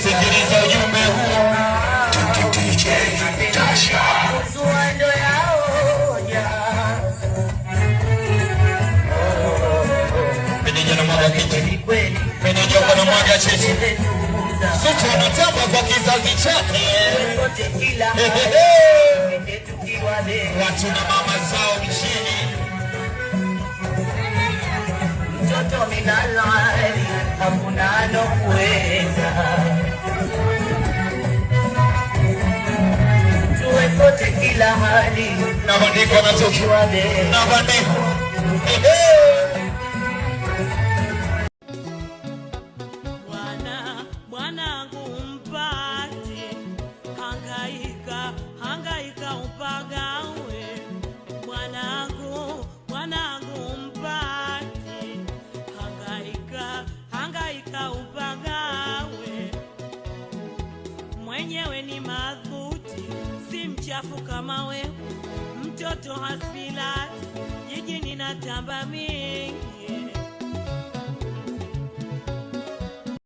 Sikiliza ujumbe huu. DJ Tasha. Meneja na mwaga kiti. Meneja kwa na mwaga cheti. Suchu anatamba kwa kizazi chake. Watu na mama zao mchini. Mtoto minalari, hakuna anokuweza. Tuwe sote kila hali. Na bandiko na toki. Na bandiko. Mwanangu mpate, hangaika upagawe. Mwanangu mpate, hangaika upagawe. Mwenyewe ni madhuti, si mchafu kama wewe. Mtoto hasbilati, jijini natamba mingi.